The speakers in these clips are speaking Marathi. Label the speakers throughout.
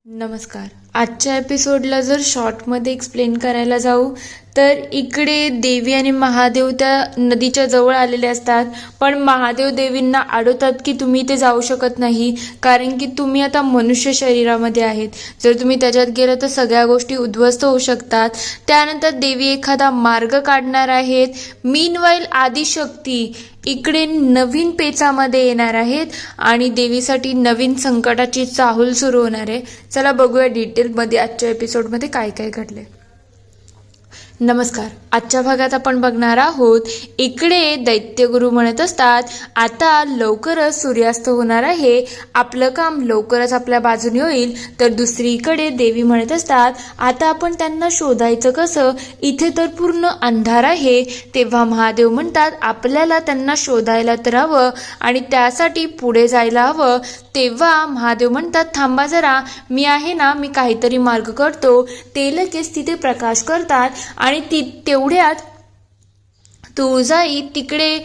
Speaker 1: नमस्कार. आजच्या एपिसोडला जर शॉर्टमध्ये एक्सप्लेन करायला जाऊ तर इकडे देवी आणि महादेव त्या नदीच्या जवळ आलेले असतात, पण महादेव देवींना अडवतात की तुम्ही इथे जाऊ शकत नाही, कारण की तुम्ही आता मनुष्य शरीरामध्ये आहेत. जर तुम्ही त्याच्यात गेलं तर सगळ्या गोष्टी उद्ध्वस्त होऊ शकतात. त्यानंतर देवी एखादा मार्ग काढणार आहेत. मीनवाईल आदिशक्ती इकडे नवीन पेचामध्ये येणार आहेत आणि देवीसाठी नवीन संकटाची चाहूल सुरू होणार आहे. चला बघूया डिटेलमध्ये आजच्या एपिसोडमध्ये काय काय घडले. नमस्कार. आजच्या भागात आपण बघणार आहोत इकडे दैत्यगुरु म्हणत असतात आता लवकरच सूर्यास्त होणार आहे, आपलं काम लवकरच आपल्या बाजूने होईल. तर दुसरीकडे देवी म्हणत असतात आता आपण त्यांना शोधायचं कसं, इथे तर पूर्ण अंधार आहे. तेव्हा महादेव म्हणतात आपल्याला त्यांना शोधायला तर हवं आणि त्यासाठी पुढे जायला हवं. तेव्हा महादेव म्हणतात थांबा जरा, मी आहे ना, मी काहीतरी मार्ग करतो. ते लगेच तिथे प्रकाश करतात आणि तेवढ्यात तुळजाई तिकडे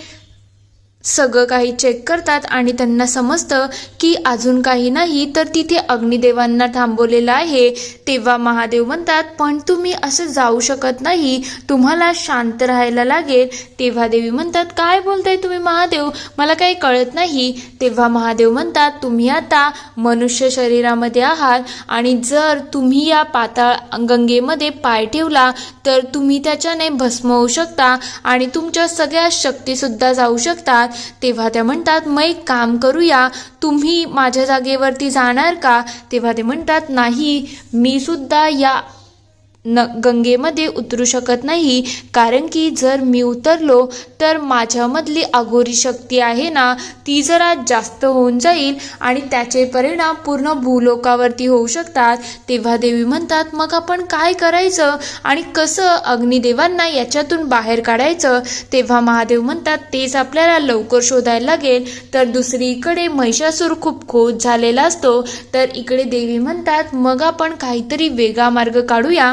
Speaker 1: सगळं काही चेक करतात आणि त्यांना समजतं की अजून काही नाही, तर तिथे अग्निदेवांना थांबवलेलं आहे. तेव्हा महादेव म्हणतात पण तुम्ही असं जाऊ शकत नाही, तुम्हाला शांत राहायला लागेल. तेव्हा देवी म्हणतात काय बोलताय तुम्ही महादेव, मला काही कळत नाही. तेव्हा महादेव म्हणतात तुम्ही आता मनुष्य शरीरामध्ये आहात आणि जर तुम्ही या पाताळ गंगेमध्ये पाय ठेवला तर तुम्ही त्याच्याने भस्म होऊ शकता आणि तुमच्या सगळ्या शक्तीसुद्धा जाऊ शकतात. तेव्हा त्या म्हणतात मग एक काम करूया, तुम्ही माझ्या जागेवरती जाणार का. तेव्हा ते म्हणतात नाही, मी सुद्धा या गंगेमध्ये उतरू शकत नाही, कारण की जर मी उतरलो तर माझ्यामधली अघोरी शक्ती आहे ना, ती जरा जास्त होऊन जाईल आणि त्याचे परिणाम पूर्ण भूलोकावरती होऊ शकतात. तेव्हा देवी म्हणतात मग आपण काय करायचं आणि कसं अग्निदेवांना याच्यातून बाहेर काढायचं. तेव्हा महादेव म्हणतात तेच आपल्याला लवकर शोधायला लागेल. तर दुसरीकडे महिषासूर खूप खुश झालेला असतो. तर इकडे देवी म्हणतात मग आपण काहीतरी वेगळा मार्ग काढूया,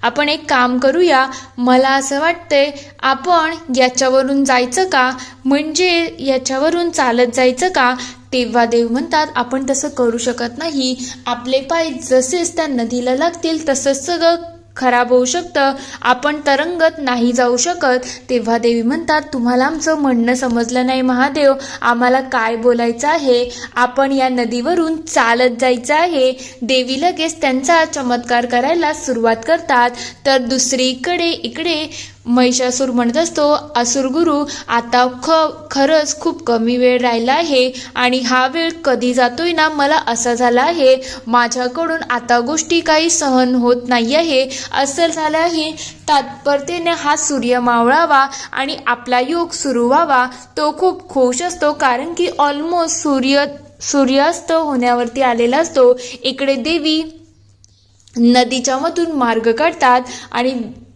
Speaker 1: आपण एक काम करूया, मला असं वाटतंय आपण याच्यावरून जायचं का, म्हणजे याच्यावरून चालत जायचं का. तेव्हा देव म्हणतात आपण तसं करू शकत नाही, आपले पाय जसेच त्या नदीला लागतील तसंच सगळं खराब होऊ शकतं, आपण तरंगत नाही जाऊ शकत. तेव्हा देवी म्हणतात तुम्हाला आमचं म्हणणं समजलं नाही महादेव, आम्हाला काय बोलायचं आहे, आपण या नदीवरून चालत जायचं आहे. देवी लगेच त्यांचा चमत्कार करायला सुरुवात करतात. तर दुसरीकडे इकडे महिषासूर म्हणत असतो असुरगुरु आता खरंच खूप कमी वेळ राहिला आहे आणि हा वेळ कधी जातोय ना, मला असा झाला आहे माझ्याकडून आता गोष्टी काही सहन होत नाही आहे. असं झालं आहे तात्परतेने हा सूर्य मावळावा आणि आपला योग सुरू व्हावा. तो खूप खुश असतो कारण की ऑलमोस्ट सूर्यास्त होण्यावरती आलेला असतो. इकडे देवी नदीच्या मधून मार्ग काढतात आणि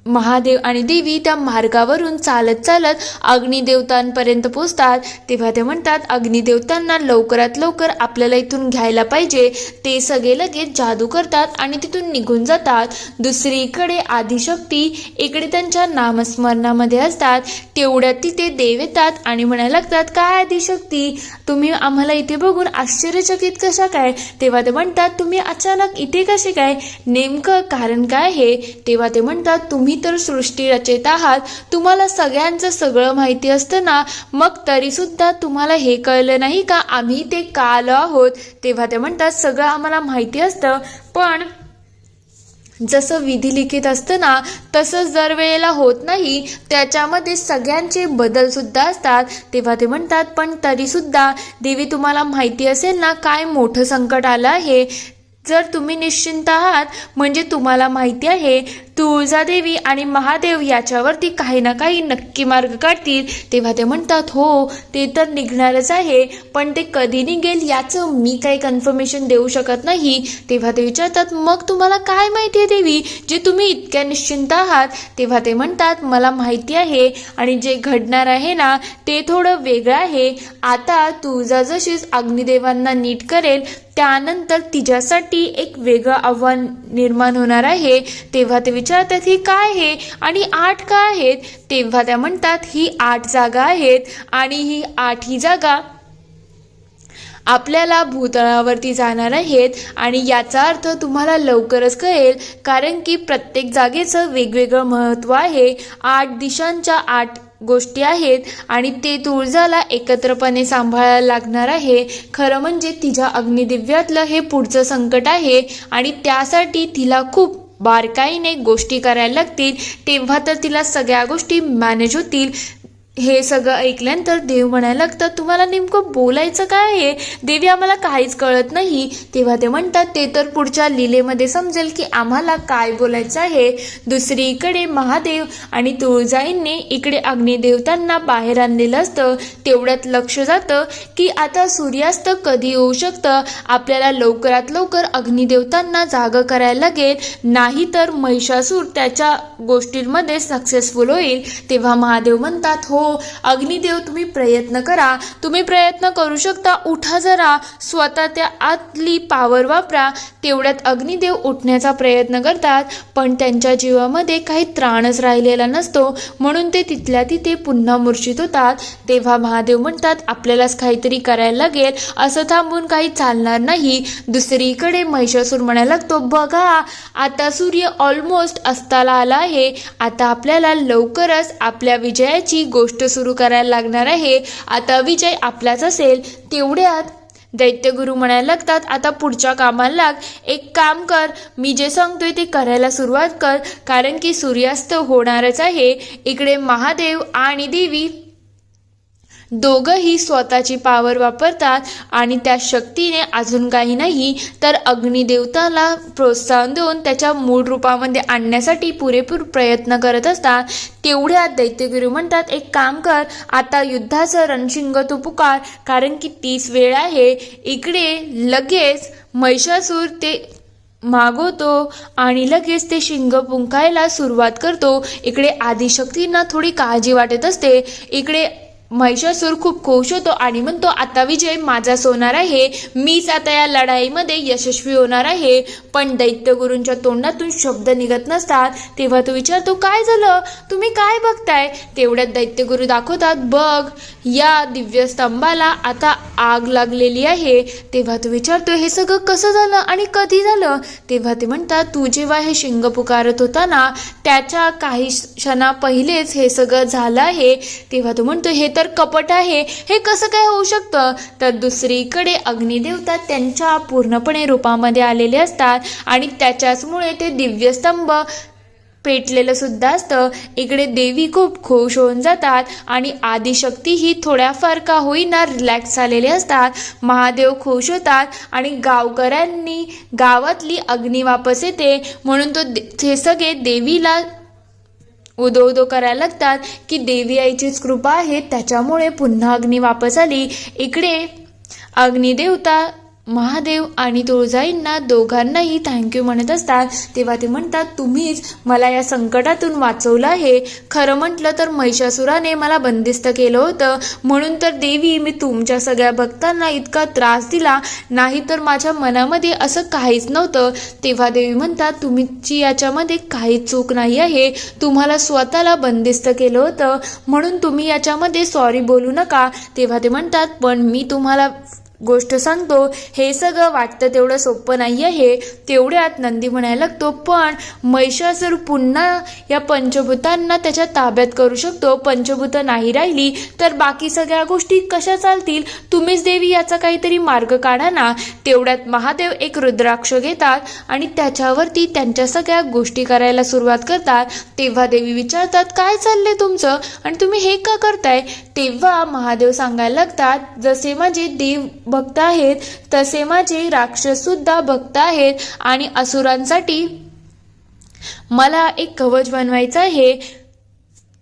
Speaker 1: महादेव आणि देवी त्या मार्गावरून चालत चालत अग्निदेवतांपर्यंत पोचतात. तेव्हा ते म्हणतात अग्निदेवतांना लवकरात लवकर आपल्याला इथून घ्यायला पाहिजे. ते सगळे लगेच जादू करतात आणि तिथून निघून जातात. दुसरीकडे आदिशक्ती इकडे त्यांच्या नामस्मरणामध्ये असतात. तेवढ्यात तिथे देव येतात आणि म्हणायला लागतात काय आदिशक्ती, तुम्ही आम्हाला इथे बघून आश्चर्यचकित कशा काय. तेव्हा ते म्हणतात तुम्ही अचानक इथे कसे काय, नेमकं कारण काय आहे. तेव्हा ते म्हणतात तुम्ही तर सृष्टी रचयिता आहात, तुम्हाला सगळ्यांचं सगळं माहिती असतं ना, मग तरी सुद्धा तुम्हाला हे कळलं नाही का आम्ही ते का आलो आहोत. तेव्हा ते म्हणतात सगळं आम्हाला माहिती असतं, पण जसं विधी लिखित असतं ना तसंच दरवेळेला होत नाही, त्याच्यामध्ये सगळ्यांचे बदल सुद्धा असतात. तेव्हा ते म्हणतात पण तरी सुद्धा देवी तुम्हाला माहिती असेल ना काय मोठं संकट आलं आहे. जर तुम्ही निश्चिंत आहात म्हणजे तुम्हाला माहिती आहे तुळजादेवी आणि महादेव याच्यावरती काही ना काही नक्की मार्ग काढतील. तेव्हा ते म्हणतात हो ते तर निघणारच आहे, पण ते कधी निघेल याचं मी काही कन्फर्मेशन देऊ शकत नाही. तेव्हा ते विचारतात मग तुम्हाला काय माहिती आहे देवी जे तुम्ही इतक्या निश्चिंत आहात. तेव्हा ते म्हणतात मला माहिती आहे आणि जे घडणार आहे ना ते थोडं वेगळं आहे. आता तुळजा जशीच अग्निदेवांना नीट करेल त्यानंतर तिच्यासाठी एक वेगळं आव्हान निर्माण होणार आहे. तेव्हा ते विचारतात ही काय आहे आणि 8 का आहेत. तेव्हा त्या म्हणतात ही 8 जागा आहेत आणि ही 8 ही जागा आपल्याला भूतळावरती जाणार आहेत आणि याचा अर्थ तुम्हाला लवकरच कळेल, कारण की प्रत्येक जागेचं वेगवेगळं महत्त्व आहे. 8 दिशांच्या 8 गोष्टी आहेत आणि ते तुळजाला एकत्रपणे सांभाळायला लागणार आहे. खरं म्हणजे तिच्या अग्निदिव्यातलं हे पुढचं संकट आहे आणि त्यासाठी तिला खूप बारकाईने गोष्टी करायला लागतील, तेव्हा तर तिला सगळ्या गोष्टी मॅनेज होतील. हे सगळं ऐकल्यानंतर देव म्हणायला लागतात, तुम्हाला नेमकं बोलायचं काय आहे देवी, आम्हाला काहीच कळत नाही. तेव्हा ते म्हणतात, ते तर पुढच्या लीलेमध्ये समजेल की आम्हाला काय बोलायचं आहे. दुसरीकडे महादेव आणि तुळजाईंनी इकडे अग्निदेवतांना बाहेर आणलेलं असतं. तेवढ्यात लक्ष जातं की आता सूर्यास्त कधी होऊ शकतं. आपल्याला लवकरात लवकर अग्निदेवतांना जागं करायला लागेल, नाहीतर महिषासूर त्याच्या गोष्टींमध्ये सक्सेसफुल होईल. तेव्हा महादेव म्हणतात, हो अग्निदेव तुम्ही प्रयत्न करा, तुम्ही प्रयत्न करू शकता, उठा जरा, स्वतः त्या आतली पावर वापरा. तेवढ्यात अग्निदेव उठण्याचा प्रयत्न करतात, पण त्यांच्या जीवामध्ये काही त्राणच राहिलेला नसतो, म्हणून ते तिथल्या तिथे पुन्हा मूर्छित होतात. तेव्हा महादेव म्हणतात, आपल्यालाच काहीतरी करायला लागेल, असं थांबून काही चालणार नाही. दुसरीकडे महिषासूर म्हणायला लागतो, बघा आता सूर्य ऑलमोस्ट अस्ताला आला आहे, आता आपल्याला लवकरच आपल्या विजयाची गोष्ट सुरू करायला लागणार आहे, आता विजय आपलाच असेल. तेवढ्यात दैत्यगुरु म्हणायला लागतात, आता पुढच्या कामाला लाग, एक काम कर, मी जे सांगतोय ते करायला सुरुवात कर, कारण की सूर्यास्त होणारच आहे. इकडे महादेव आणि देवी दोघंही स्वतःची पावर वापरतात आणि त्या शक्तीने अजून काही नाही तर अग्निदेवताला प्रोत्साहन देऊन त्याच्या मूळ रूपामध्ये आणण्यासाठी पुरेपूर प्रयत्न करत असतात. तेवढ्यात दैत्यगुरु म्हणतात, एक काम कर, आता युद्धाचं रणशिंग तू पुकार, कारण की 30 वेळ आहे. इकडे लगेच महिषासूर ते मागवतो आणि लगेच ते शिंग पुंकायला सुरुवात करतो. इकडे आदिशक्तींना थोडी काळजी वाटत असते. इकडे महिषासूर खूप खुश होतो आणि म्हणतो, आता विजय माझाच होणार आहे, मीच आता या लढाईमध्ये यशस्वी होणार आहे. पण दैत्यगुरूंच्या तोंडातून शब्द निघत नसतात. तेव्हा तो विचारतो, काय झालं, तुम्ही काय बघताय. तेवढ्यात दैत्यगुरू दाखवतात, बघ या दिव्य स्तंभाला आता आग लागलेली आहे. तेव्हा तो विचारतो, हे सगळं कसं झालं आणि कधी झालं. तेव्हा ते म्हणतात, तू जेव्हा हे शिंग पुकारत होता ना, त्याच्या काही क्षणा पहिलेच हे सगळं झालं आहे. तेव्हा तो म्हणतो, हे तर कपट आहे, हे कसं काय होऊ शकतं. तर दुसरीकडे अग्निदेवता त्यांच्या पूर्णपणे रूपामध्ये आलेले असतात आणि त्याच्याचमुळे ते दिव्यस्तंभ पेटलेलं सुद्धा असतं. इकडे देवी खूप खुश होऊन जातात आणि आदिशक्तीही थोड्याफार का होईना रिलॅक्स झालेले असतात. महादेव खुश होतात आणि गावकऱ्यांनी गावातली अग्नी वापस येते, म्हणून ते सगळे देवीला उदो करायला लागतात की देवी आईचीच कृपा आहे, त्याच्यामुळे पुन्हा अग्नी वापस आली. इकडे अग्निदेवता महादेव आणि तुळजाईंना दोघांनाही थँक्यू म्हणत असतात. तेव्हा ते म्हणतात, तुम्हीच मला या संकटातून वाचवलं आहे. खरं म्हटलं तर महिषासुराने मला बंदिस्त केलं होतं, म्हणून तर देवी मी तुमच्या सगळ्या भक्तांना इतका त्रास दिला, नाही तर माझ्या मनामध्ये असं काहीच नव्हतं. तेव्हा देवी म्हणतात, तुमची याच्यामध्ये काहीच चूक नाही आहे, तुम्हाला स्वतःला बंदिस्त केलं होतं, म्हणून तुम्ही याच्यामध्ये सॉरी बोलू नका. तेव्हा ते म्हणतात, पण मी तुम्हाला गोष्ट सांगतो, हे सगळं वाटतं तेवढं सोपं नाही आहे. तेवढ्यात नंदी म्हणायला लागतो, पण महिषासूर पुन्हा या पंचभूतांना त्याच्या ताब्यात करू शकतो. पंचभूत नाही राहिली तर बाकी सगळ्या गोष्टी कशा चालतील. तुम्हीच देवी याचा काहीतरी मार्ग काढा ना. तेवढ्यात महादेव एक रुद्राक्ष घेतात आणि त्याच्यावरती त्यांच्या सगळ्या गोष्टी करायला सुरुवात करतात. तेव्हा देवी विचारतात, काय चाललंय तुमचं आणि तुम्ही हे का करताय. तेव्हा महादेव सांगायला लागतात, जसे माझे देव भक्त आहेत तसे माझे राक्षस सुद्धा भक्त आहेत आणि असुरांसाठी मला एक कवच बनवायचं आहे.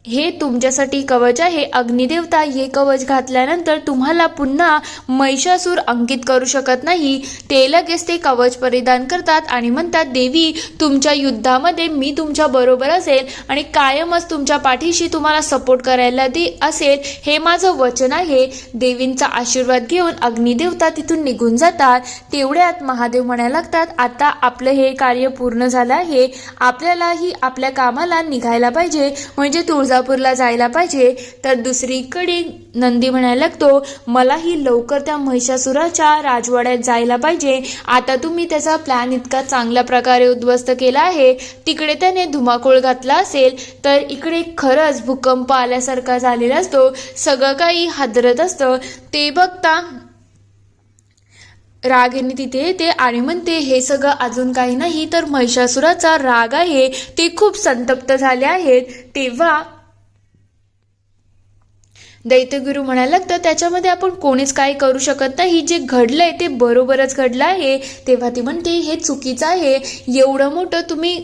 Speaker 1: हे तुमच्यासाठी कवच आहे. अग्निदेवता हे कवच घातल्यानंतर तुम्हाला पुन्हा महिषासूर अंकित करू शकत नाही. ते लगेच ते कवच परिधान करतात आणि म्हणतात, देवी तुमच्या युद्धामध्ये मी तुमच्या बरोबर असेल आणि कायमच तुमच्या पाठीशी तुम्हाला सपोर्ट करायला असेल, हे माझं वचन आहे. देवींचा आशीर्वाद घेऊन अग्निदेवता तिथून निघून जातात. तेवढ्यात महादेव म्हणायला लागतात, आता आपलं हे कार्य पूर्ण झालं आहे, आपल्यालाही आपल्या कामाला निघायला पाहिजे, म्हणजे तुळजा तुळजापूरला जायला पाहिजे. तर दुसरीकडे नंदी म्हणायला लागतो, मलाही लवकर त्या महिषासुराच्या राजवाड्यात जायला पाहिजे. आता तुम्ही त्याचा प्लॅन इतका चांगल्या प्रकारे उद्ध्वस्त केला आहे, तिकडे त्याने धुमाकूळ घातला असेल तर इकडे खरंच भूकंप आल्यासारखा झालेला असतो. सगळं काही हादरत असतं. ते बघता रागिनी तिथे येते आणि म्हणते, हे सगळं अजून काही नाही तर महिषासुराचा राग आहे, ते खूप संतप्त झाले आहेत. तेव्हा दैत्यगुरु म्हणायला लागतं, त्याच्यामध्ये आपण कोणीच काही करू शकत नाही, जे घडलंय ते बरोबरच घडलं आहे. तेव्हा ती म्हणते, हे चुकीचं आहे. एवढं मोठं तुम्ही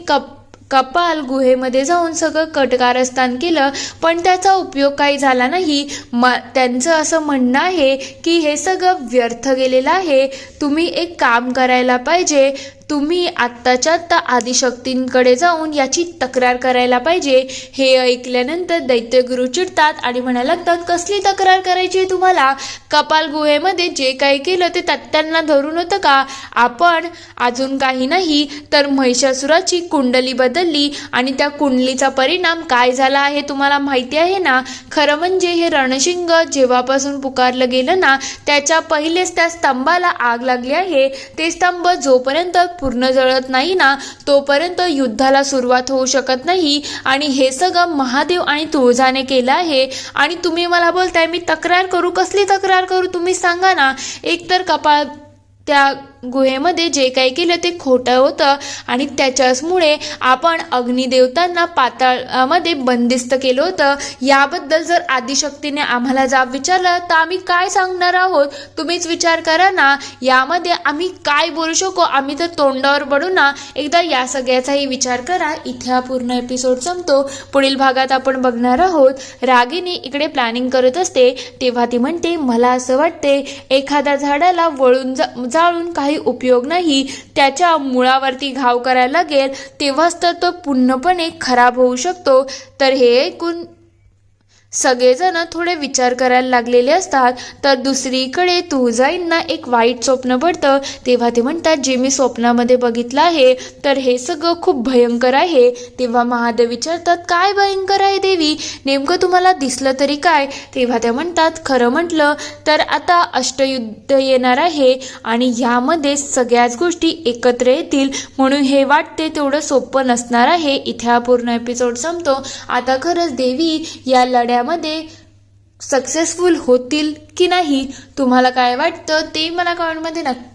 Speaker 1: कपाल गुहेमध्ये जाऊन सगळं कारस्थान केलं, पण त्याचा उपयोग काही झाला नाही. त्यांचं असं म्हणणं आहे की हे सगळं व्यर्थ गेलेलं आहे. तुम्ही एक काम करायला पाहिजे, तुम्ही आत्ताच्या आत्ता आदिशक्तींकडे जाऊन याची तक्रार करायला पाहिजे. हे ऐकल्यानंतर दैत्यगुरु चिडतात आणि म्हणायला लागतात, कसली तक्रार करायची तुम्हाला? कपाल गुहेमध्ये जे काही केलं ते त्यांना धरून होतं का? आपण अजून काही नाही तर महिषासुराची कुंडली बदलली आणि त्या कुंडलीचा परिणाम काय झाला आहे तुम्हाला माहिती आहे ना. खरं म्हणजे हे रणशिंग जेव्हापासून पुकारलं गेलं ना, त्याच्या पहिलेच त्या स्तंभाला आग लागली आहे. ते स्तंभ जोपर्यंत पूर्ण जळत नाही ना, तोपर्यंत युद्धाला सुरुवात होऊ शकत नाही. आणि हे सगळं महादेव आणि तुळजाने केलं आहे. आणि तुम्ही मला बोलताय मी तक्रार करू? कसली तक्रार करू तुम्ही सांगा ना. एकतर कपाळ त्या गुहेमध्ये जे काही केलं ते खोटं होतं आणि त्याच्याचमुळे आपण अग्निदेवतांना पाताळामध्ये बंदिस्त केलं होतं. याबद्दल जर आदिशक्तीने आम्हाला जाब विचारला तर आम्ही काय सांगणार आहोत? तुम्हीच विचार करा ना. यामध्ये आम्ही काय बोलू शकू? आम्ही तर तोंडावर पडू ना. एकदा या सगळ्याचाही विचार करा. इथे हा पूर्ण एपिसोड संपतो. पुढील भागात आपण बघणार आहोत रागिनी इकडे प्लॅनिंग करत असते. तेव्हा ती म्हणते, मला असं वाटते एखाद्या झाडाला वळून जाळून काही उपयोग नाही, त्याच्या मुळावरती घाव करायला लागेल, तेव्हाच तर तो पूर्णपणे खराब होऊ शकतो. तर हे ऐकून सगळेजण थोडे विचार करायला लागलेले असतात. तर दुसरीकडे तुळजाईंना एक वाईट स्वप्न पडतं. तेव्हा ते म्हणतात, जे मी स्वप्नामध्ये बघितलं आहे तर हे सगळं खूप भयंकर आहे. तेव्हा महादेव विचारतात, काय भयंकर आहे देवी? नेमकं तुम्हाला दिसलं तरी काय? तेव्हा ते म्हणतात, खरं म्हटलं तर आता अष्टयुद्ध येणार आहे आणि यामध्ये सगळ्याच गोष्टी एकत्र येतील, म्हणून हे वाटते तेवढं सोपं नसणार आहे. इथे हा पूर्ण एपिसोड संपतो. आता खरंच देवी या लढ्यामध्ये सक्सेसफुल होतील की नाही, तुम्हाला काय वाटतं ते मला कमेंटमध्ये नक्की